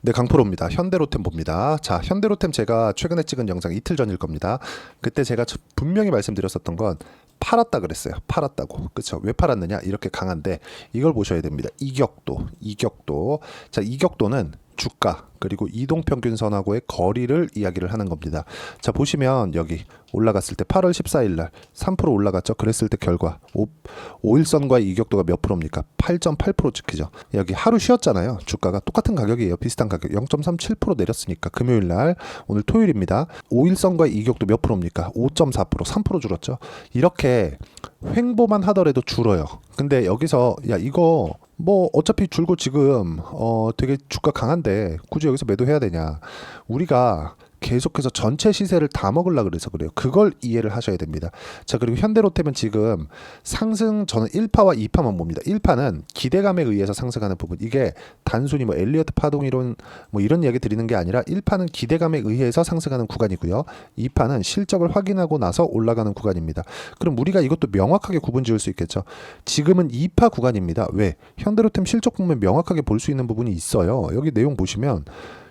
네, 강프로입니다. 현대로템 봅니다. 자, 현대로템 제가 최근에 찍은 영상 이틀 전일 겁니다. 그때 제가 분명히 말씀드렸었던 건 팔았다 그랬어요. 팔았다고. 그쵸? 왜 팔았느냐? 이렇게 강한데 이걸 보셔야 됩니다. 이격도. 자, 이격도는 주가 그리고 이동평균선하고의 거리를 이야기를 하는 겁니다. 자, 보시면 여기 올라갔을 때 8월 14일 날 3% 올라갔죠. 그랬을 때 결과 5일선과의 이격도가 몇 프로입니까? 8.8% 찍히죠. 여기 하루 쉬었잖아요. 주가가 똑같은 가격이에요. 비슷한 가격 0.37% 내렸으니까 금요일 날 오늘 토요일입니다. 5일선과의 이격도 몇 프로입니까? 5.4% 3% 줄었죠. 이렇게 횡보만 하더라도 줄어요. 근데 여기서 야 이거 뭐 어차피 줄고 지금 되게 주가 강한데 굳이 여기서 매도해야 되냐? 우리가 계속해서 전체 시세를 다 먹으려고 그래서 그래요. 그걸 이해를 하셔야 됩니다. 자, 그리고 현대로템은 지금 상승 저는 1파와 2파만 봅니다. 1파는 기대감에 의해서 상승하는 부분. 이게 단순히 뭐 엘리어트 파동 이론 뭐 이런 이야기 드리는 게 아니라 1파는 기대감에 의해서 상승하는 구간이고요. 2파는 실적을 확인하고 나서 올라가는 구간입니다. 그럼 우리가 이것도 명확하게 구분 지을 수 있겠죠. 지금은 2파 구간입니다. 왜? 현대로템 실적 보면 명확하게 볼 수 있는 부분이 있어요. 여기 내용 보시면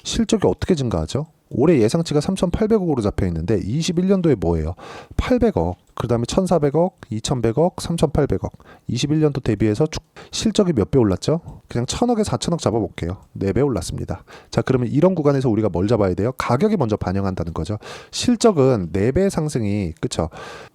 실적이 어떻게 증가하죠? 올해 예상치가 3,800억으로 잡혀 있는데 21년도에 뭐예요? 800억. 그 다음에 1,400억, 2,100억, 3,800억. 21년도 대비해서 실적이 몇 배 올랐죠? 그냥 1,000억에 4,000억 잡아볼게요. 4배 올랐습니다. 자, 그러면 이런 구간에서 우리가 뭘 잡아야 돼요? 가격이 먼저 반영한다는 거죠. 실적은 4배 상승이 그쵸?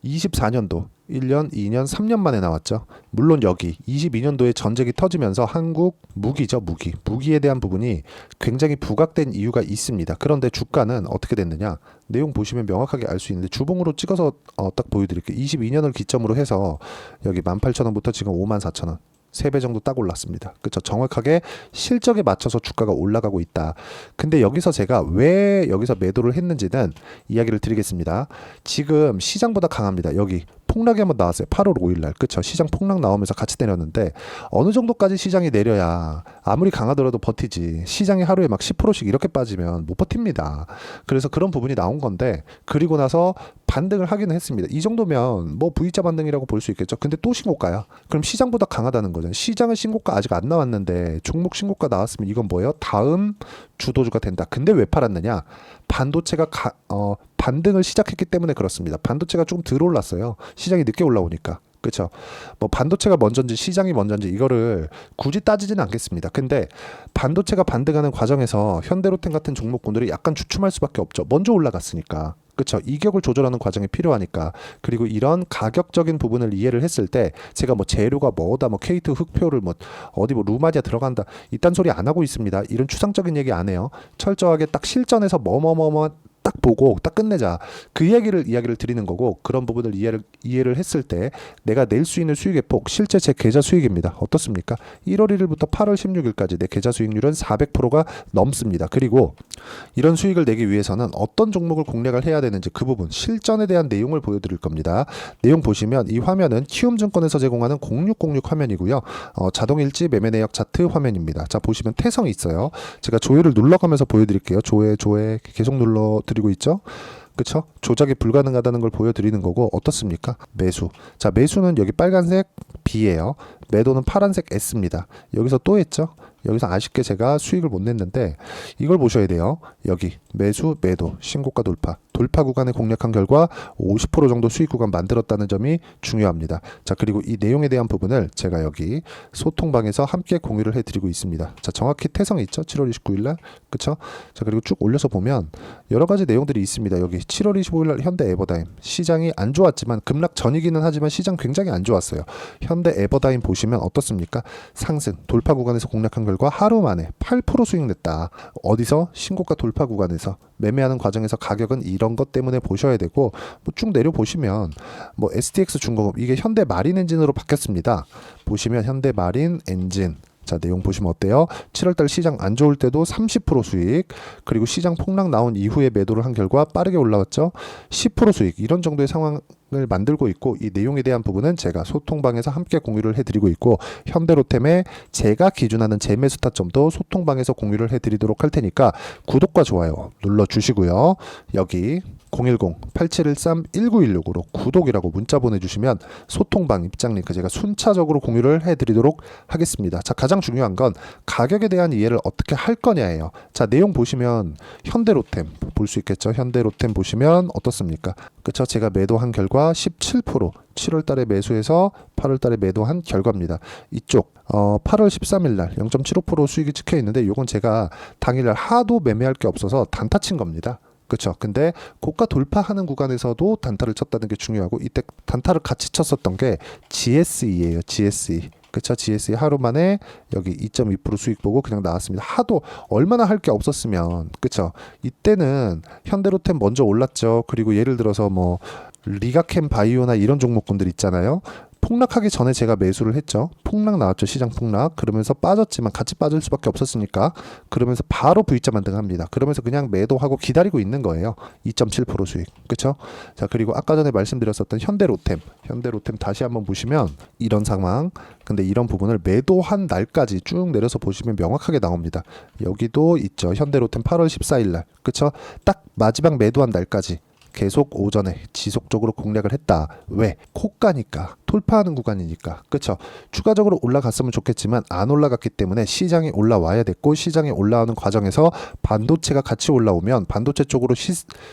24년도 1년, 2년, 3년 만에 나왔죠. 물론 여기 22년도에 전쟁이 터지면서 한국 무기죠, 무기에 대한 부분이 굉장히 부각된 이유가 있습니다. 그런데 주가는 어떻게 됐느냐? 내용 보시면 명확하게 알 수 있는데 주봉으로 찍어서 딱 보여드릴게요. 22년을 기점으로 해서 여기 18,000원부터 지금 54,000원. 3배 정도 딱 올랐습니다. 그렇죠? 정확하게 실적에 맞춰서 주가가 올라가고 있다. 근데 여기서 제가 왜 여기서 매도를 했는지는 이야기를 드리겠습니다. 지금 시장보다 강합니다. 여기 폭락이 한번 나왔어요. 8월 5일 날. 그쵸? 시장 폭락 나오면서 같이 내렸는데 어느 정도까지 시장이 내려야 아무리 강하더라도 버티지. 시장이 하루에 막 10%씩 이렇게 빠지면 못 버팁니다. 그래서 그런 부분이 나온 건데 그리고 나서 반등을 하기는 했습니다. 이 정도면 뭐 V자 반등이라고 볼 수 있겠죠. 근데 또 신고가야. 그럼 시장보다 강하다는 거죠. 시장은 신고가 아직 안 나왔는데 종목 신고가 나왔으면 이건 뭐예요? 다음 주도주가 된다. 근데 왜 팔았느냐? 반도체가 반등을 시작했기 때문에 그렇습니다. 반도체가 조금 덜 올랐어요. 시장이 늦게 올라오니까. 그렇죠. 뭐 반도체가 먼저인지 시장이 먼저인지 이거를 굳이 따지지는 않겠습니다. 근데 반도체가 반등하는 과정에서 현대로템 같은 종목군들이 약간 주춤할 수밖에 없죠. 먼저 올라갔으니까. 그렇죠. 이격을 조절하는 과정이 필요하니까. 그리고 이런 가격적인 부분을 이해를 했을 때 제가 뭐 재료가 뭐다 뭐 K2 흑표를 뭐 어디 뭐 루마디아 들어간다 이딴 소리 안 하고 있습니다. 이런 추상적인 얘기 안 해요. 철저하게 딱 실전에서 뭐뭐뭐뭐 딱 보고 딱 끝내자. 그 이야기를 드리는 거고 그런 부분을 이해를 했을 때 내가 낼 수 있는 수익의 폭 실제 제 계좌 수익입니다. 어떻습니까? 1월 1일부터 8월 16일까지 내 계좌 수익률은 400%가 넘습니다. 그리고 이런 수익을 내기 위해서는 어떤 종목을 공략을 해야 되는지 그 부분 실전에 대한 내용을 보여드릴 겁니다. 내용 보시면 이 화면은 키움증권에서 제공하는 0606 화면이고요. 자동일지 매매 내역 차트 화면입니다. 자, 보시면 태성이 있어요. 제가 조회를 눌러가면서 보여드릴게요. 조회 계속 눌러 드리고 있죠. 그쵸? 조작이 불가능하다는 걸 보여드리는 거고 어떻습니까? 매수. 자, 매수는 여기 빨간색 B예요. 매도는 파란색 S입니다. 여기서 또 했죠? 여기서 아쉽게 제가 수익을 못 냈는데 이걸 보셔야 돼요. 여기 매수, 매도, 신고가 돌파 구간에 공략한 결과 50% 정도 수익 구간 만들었다는 점이 중요합니다. 자, 그리고 이 내용에 대한 부분을 제가 여기 소통방에서 함께 공유를 해드리고 있습니다. 자, 정확히 태성이 있죠? 7월 29일 날. 그쵸? 자, 그리고 쭉 올려서 보면 여러 가지 내용들이 있습니다. 여기 7월 25일 날 현대 에버다임 시장이 안 좋았지만 급락 전이기는 하지만 시장 굉장히 안 좋았어요. 현대 에버다임 보시면 어떻습니까? 상승, 돌파 구간에서 공략한 결과 하루 만에 8% 수익 냈다. 어디서? 신고가 돌파 구간에서 매매하는 과정에서 가격은 이런 것 때문에 보셔야 되고 뭐 쭉 내려보시면 뭐 STX 중공업 이게 현대 마린 엔진으로 바뀌었습니다. 보시면 현대 마린 엔진 자, 내용 보시면 어때요? 7월달 시장 안 좋을 때도 30% 수익 그리고 시장 폭락 나온 이후에 매도를 한 결과 빠르게 올라왔죠. 10% 수익 이런 정도의 상황 시장을 만들고 있고 이 내용에 대한 부분은 제가 소통방에서 함께 공유를 해드리고 있고 현대로템에 제가 기준하는 재매수 타점도 소통방에서 공유를 해드리도록 할 테니까 구독과 좋아요 눌러주시고요. 여기 010-8713-1916으로 구독이라고 문자 보내주시면 소통방 입장 링크 제가 순차적으로 공유를 해드리도록 하겠습니다. 자, 가장 중요한 건 가격에 대한 이해를 어떻게 할 거냐예요. 자, 내용 보시면 현대로템 볼 수 있겠죠. 현대로템 보시면 어떻습니까? 그쵸? 제가 매도한 결과 17% 7월 달에 매수해서 8월 달에 매도한 결과입니다. 이쪽 8월 13일 날 0.75% 수익이 찍혀 있는데 이건 제가 당일날 하도 매매할 게 없어서 단타 친 겁니다. 그렇죠. 근데 고가 돌파하는 구간에서도 단타를 쳤다는 게 중요하고 이때 단타를 같이 쳤었던 게 GSE예요. GSE. 그렇죠. GSE 하루 만에 여기 2.2% 수익 보고 그냥 나왔습니다. 하도 얼마나 할 게 없었으면 그렇죠. 이때는 현대로템 먼저 올랐죠. 그리고 예를 들어서 뭐 리가캠 바이오나 이런 종목군들 있잖아요. 폭락하기 전에 제가 매수를 했죠. 폭락 나왔죠. 시장 폭락. 그러면서 빠졌지만 같이 빠질 수밖에 없었으니까 그러면서 바로 V자 만등합니다. 그러면서 그냥 매도하고 기다리고 있는 거예요. 2.7% 수익. 그렇죠? 자, 그리고 아까 전에 말씀드렸었던 현대로템 다시 한번 보시면 이런 상황. 근데 이런 부분을 매도한 날까지 쭉 내려서 보시면 명확하게 나옵니다. 여기도 있죠. 현대로템 8월 14일 날. 그렇죠? 딱 마지막 매도한 날까지 계속 오전에 지속적으로 공략을 했다. 왜? 코가니까. 돌파하는 구간이니까. 그렇죠? 추가적으로 올라갔으면 좋겠지만 안 올라갔기 때문에 시장이 올라와야 됐고 시장이 올라오는 과정에서 반도체가 같이 올라오면 반도체 쪽으로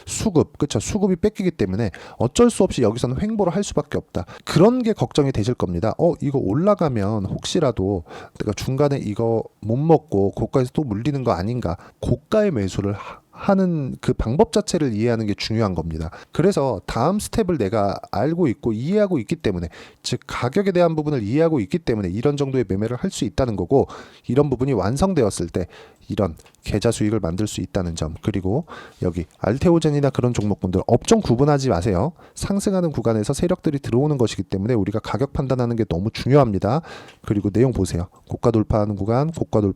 수급, 그렇죠? 수급이 뺏기기 때문에 어쩔 수 없이 여기서는 횡보를 할 수밖에 없다. 그런 게 걱정이 되실 겁니다. 이거 올라가면 혹시라도 내가 중간에 이거 못 먹고 고가에서 또 물리는 거 아닌가? 고가의 매수를 하는 그 방법 자체를 이해하는 게 중요한 겁니다. 그래서 다음 스텝을 내가 알고 있고 이해하고 있기 때문에 즉 가격에 대한 부분을 이해하고 있기 때문에 이런 정도의 매매를 할 수 있다는 거고 이런 부분이 완성되었을 때 이런 계좌 수익을 만들 수 있다는 점 그리고 여기 알테오젠이나 그런 종목군들 업종 구분하지 마세요. 상승하는 구간에서 세력들이 들어오는 것이기 때문에 우리가 가격 판단하는 게 너무 중요합니다. 그리고 내용 보세요. 고가 돌파하는 구간 30%,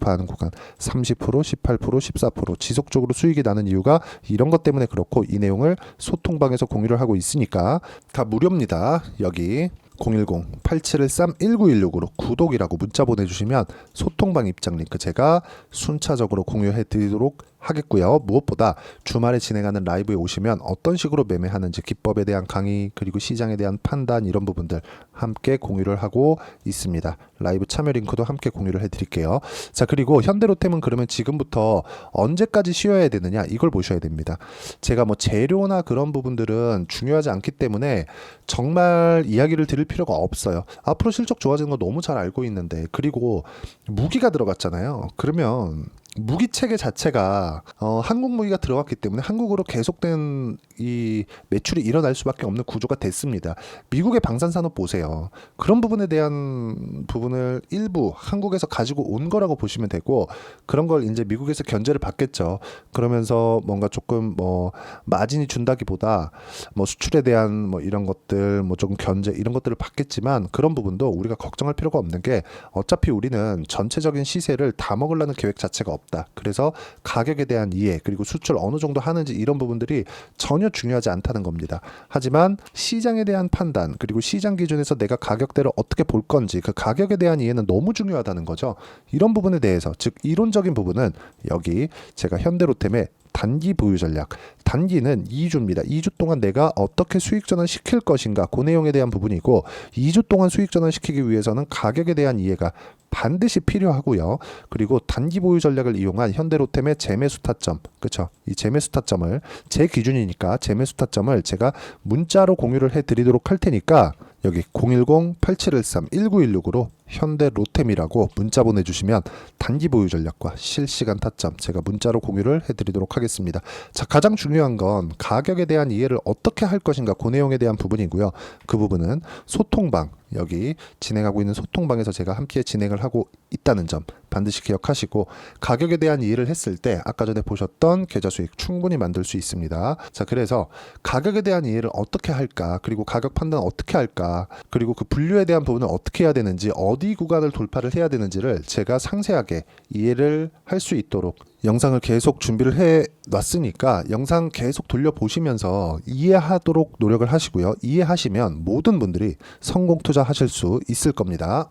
18%, 14% 지속적으로 수익이 나는 이유가 이런 것 때문에 그렇고 이 내용을 소통방에서 공유를 하고 있으니까 다 무료입니다. 여기 010-8713-1916으로 구독이라고 문자 보내주시면 소통방 입장 링크 제가 순차적으로 공유해 드리도록 하겠고요. 무엇보다 주말에 진행하는 라이브에 오시면 어떤 식으로 매매하는지 기법에 대한 강의 그리고 시장에 대한 판단 이런 부분들 함께 공유를 하고 있습니다. 라이브 참여 링크도 함께 공유를 해드릴게요. 자, 그리고 현대로템은 그러면 지금부터 언제까지 쉬어야 되느냐 이걸 보셔야 됩니다. 제가 뭐 재료나 그런 부분들은 중요하지 않기 때문에 정말 이야기를 드릴 필요가 없어요. 앞으로 실적 좋아지는 거 너무 잘 알고 있는데 그리고 무기가 들어갔잖아요. 그러면 무기 체계 자체가 한국 무기가 들어갔기 때문에 한국으로 계속된 이 매출이 일어날 수밖에 없는 구조가 됐습니다. 미국의 방산산업 보세요. 그런 부분에 대한 부분을 일부 한국에서 가지고 온 거라고 보시면 되고 그런 걸 이제 미국에서 견제를 받겠죠. 그러면서 뭔가 조금 뭐 마진이 준다기보다 뭐 수출에 대한 뭐 이런 것들 뭐 조금 견제 이런 것들을 받겠지만 그런 부분도 우리가 걱정할 필요가 없는 게 어차피 우리는 전체적인 시세를 다 먹으려는 계획 자체가 없다. 그래서 가격에 대한 이해 그리고 수출 어느 정도 하는지 이런 부분들이 전혀 중요하지 않다는 겁니다. 하지만 시장에 대한 판단 그리고 시장 기준에서 내가 가격대를 어떻게 볼 건지 그 가격에 대한 이해는 너무 중요하다는 거죠. 이런 부분에 대해서 즉 이론적인 부분은 여기 제가 현대로템의 단기 보유 전략. 단기는 2주입니다. 2주 동안 내가 어떻게 수익 전환 시킬 것인가 그 내용에 대한 부분이고 2주 동안 수익 전환 시키기 위해서는 가격에 대한 이해가 반드시 필요하고요. 그리고 단기 보유 전략을 이용한 현대로템의 재매수 타점, 그렇죠? 이 재매수 타점을 제 기준이니까 재매수 타점을 제가 문자로 공유를 해드리도록 할 테니까 여기 010-8713-1916으로 현대로템이라고 문자 보내주시면 단기 보유 전략과 실시간 타점 제가 문자로 공유를 해드리도록 하겠습니다. 자, 가장 중요한 건 가격에 대한 이해를 어떻게 할 것인가 그 내용에 대한 부분이고요. 그 부분은 소통방 여기 진행하고 있는 소통방에서 제가 함께 진행을 하고 있다는 점 반드시 기억하시고 가격에 대한 이해를 했을 때 아까 전에 보셨던 계좌 수익 충분히 만들 수 있습니다. 자, 그래서 가격에 대한 이해를 어떻게 할까 그리고 가격 판단 어떻게 할까 그리고 그 분류에 대한 부분을 어떻게 해야 되는지 어디 어디 구간을 돌파를 해야 되는지를 제가 상세하게 이해를 할 수 있도록 영상을 계속 준비를 해 놨으니까 영상 계속 돌려보시면서 이해하도록 노력을 하시고요. 이해하시면 모든 분들이 성공 투자하실 수 있을 겁니다.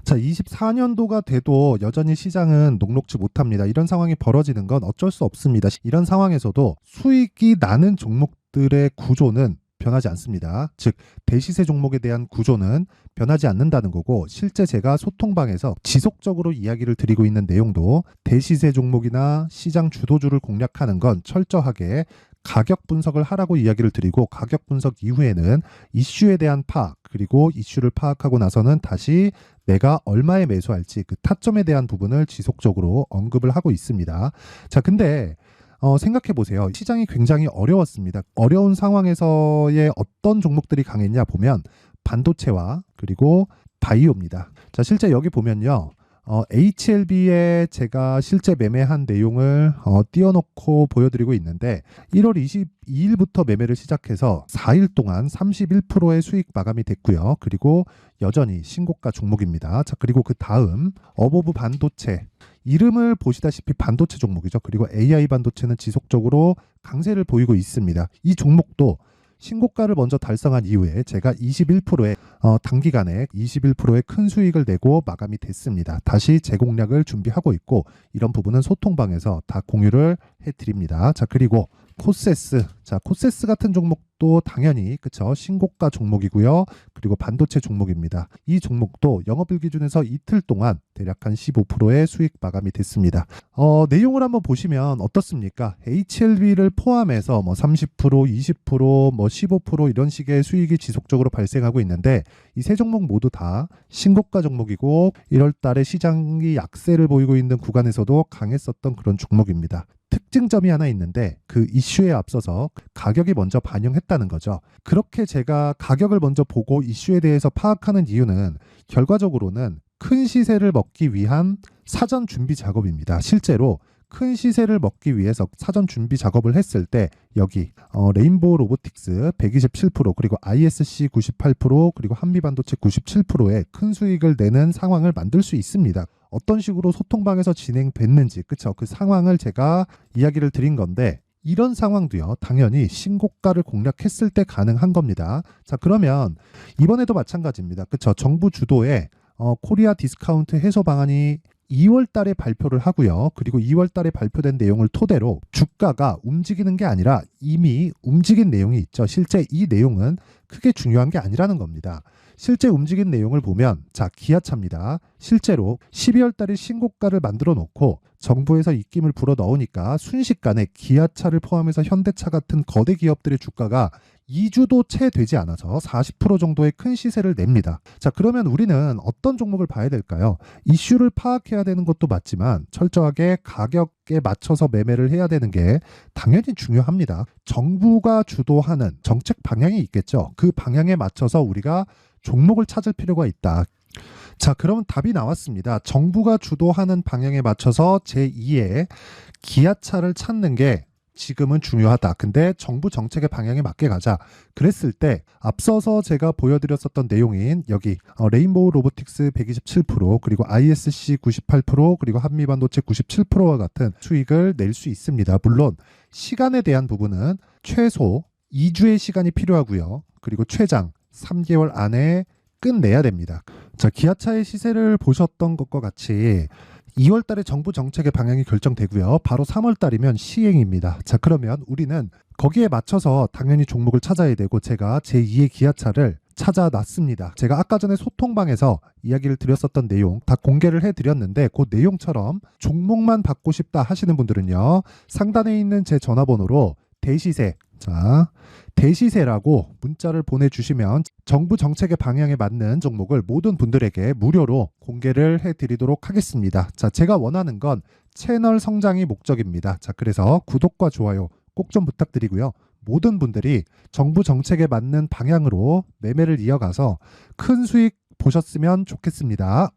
자, 24년도가 돼도 여전히 시장은 녹록지 못합니다. 이런 상황이 벌어지는 건 어쩔 수 없습니다. 이런 상황에서도 수익이 나는 종목들의 구조는 변하지 않습니다. 즉, 대시세 종목에 대한 구조는 변하지 않는다는 거고, 실제 제가 소통방에서 지속적으로 이야기를 드리고 있는 내용도 대시세 종목이나 시장 주도주를 공략하는 건 철저하게 가격 분석을 하라고 이야기를 드리고, 가격 분석 이후에는 이슈에 대한 파악, 그리고 이슈를 파악하고 나서는 다시 내가 얼마에 매수할지 그 타점에 대한 부분을 지속적으로 언급을 하고 있습니다. 자, 근데 생각해 보세요. 시장이 굉장히 어려웠습니다. 어려운 상황에서의 어떤 종목들이 강했냐 보면 반도체와 그리고 바이오입니다. 자, 실제 여기 보면요. HLB에 제가 실제 매매한 내용을 띄워놓고 보여드리고 있는데 1월 22일부터 매매를 시작해서 4일 동안 31%의 수익 마감이 됐고요. 그리고 여전히 신고가 종목입니다. 자, 그리고 그 다음 어보브 반도체, 이름을 보시다시피 반도체 종목이죠. 그리고 AI 반도체는 지속적으로 강세를 보이고 있습니다. 이 종목도 신고가를 먼저 달성한 이후에 제가 21%의 단기간에 21%의 큰 수익을 내고 마감이 됐습니다. 다시 재공략을 준비하고 있고, 이런 부분은 소통방에서 다 공유를 해드립니다. 자, 그리고 코세스. 자, 코세스 같은 종목도 당연히 그쵸, 신고가 종목이고요. 그리고 반도체 종목입니다. 이 종목도 영업일 기준에서 이틀 동안 대략 한 15%의 수익 마감이 됐습니다. 내용을 한번 보시면 어떻습니까? HLB를 포함해서 뭐 30%, 20%, 뭐 15% 이런 식의 수익이 지속적으로 발생하고 있는데, 이 세 종목 모두 다 신고가 종목이고 1월 달에 시장이 약세를 보이고 있는 구간에서도 강했었던 그런 종목입니다. 특징점이 하나 있는데, 그 이슈에 앞서서 가격이 먼저 반영했다는 거죠. 그렇게 제가 가격을 먼저 보고 이슈에 대해서 파악하는 이유는 결과적으로는 큰 시세를 먹기 위한 사전 준비 작업입니다. 실제로 큰 시세를 먹기 위해서 사전 준비 작업을 했을 때 여기 레인보우 로보틱스 127%, 그리고 ISC 98%, 그리고 한미반도체 97%의 큰 수익을 내는 상황을 만들 수 있습니다. 어떤 식으로 소통방에서 진행됐는지, 그쵸? 그 상황을 제가 이야기를 드린 건데, 이런 상황도요, 당연히 신고가를 공략했을 때 가능한 겁니다. 자, 그러면 이번에도 마찬가지입니다. 그쵸? 정부 주도의 코리아 디스카운트 해소 방안이 2월 달에 발표를 하고요. 그리고 2월 달에 발표된 내용을 토대로 주가가 움직이는 게 아니라 이미 움직인 내용이 있죠. 실제 이 내용은 크게 중요한 게 아니라는 겁니다. 실제 움직인 내용을 보면, 자, 기아차입니다. 실제로 12월 달에 신고가를 만들어 놓고 정부에서 입김을 불어 넣으니까 순식간에 기아차를 포함해서 현대차 같은 거대 기업들의 주가가 2주도 채 되지 않아서 40% 정도의 큰 시세를 냅니다. 자, 그러면 우리는 어떤 종목을 봐야 될까요? 이슈를 파악해야 되는 것도 맞지만 철저하게 가격에 맞춰서 매매를 해야 되는 게 당연히 중요합니다. 정부가 주도하는 정책 방향이 있겠죠. 그 방향에 맞춰서 우리가 종목을 찾을 필요가 있다. 자, 그러면 답이 나왔습니다. 정부가 주도하는 방향에 맞춰서 제2의 기아차를 찾는 게 지금은 중요하다. 근데 정부 정책의 방향에 맞게 가자. 그랬을 때 앞서서 제가 보여드렸었던 내용인 여기 레인보우 로보틱스 127%, 그리고 ISC 98%, 그리고 한미반도체 97%와 같은 수익을 낼 수 있습니다. 물론 시간에 대한 부분은 최소 2주의 시간이 필요하고요. 그리고 최장 3개월 안에 끝내야 됩니다. 자, 기아차의 시세를 보셨던 것과 같이 2월 달에 정부 정책의 방향이 결정되고요. 바로 3월 달이면 시행입니다. 자, 그러면 우리는 거기에 맞춰서 당연히 종목을 찾아야 되고, 제가 제2의 기아차를 찾아놨습니다. 제가 아까 전에 소통방에서 이야기를 드렸었던 내용 다 공개를 해드렸는데, 그 내용처럼 종목만 받고 싶다 하시는 분들은요, 상단에 있는 제 전화번호로 대시세, 자, 대시세라고 문자를 보내주시면 정부 정책의 방향에 맞는 종목을 모든 분들에게 무료로 공개를 해드리도록 하겠습니다. 자, 제가 원하는 건 채널 성장이 목적입니다. 자, 그래서 구독과 좋아요 꼭 좀 부탁드리고요. 모든 분들이 정부 정책에 맞는 방향으로 매매를 이어가서 큰 수익 보셨으면 좋겠습니다.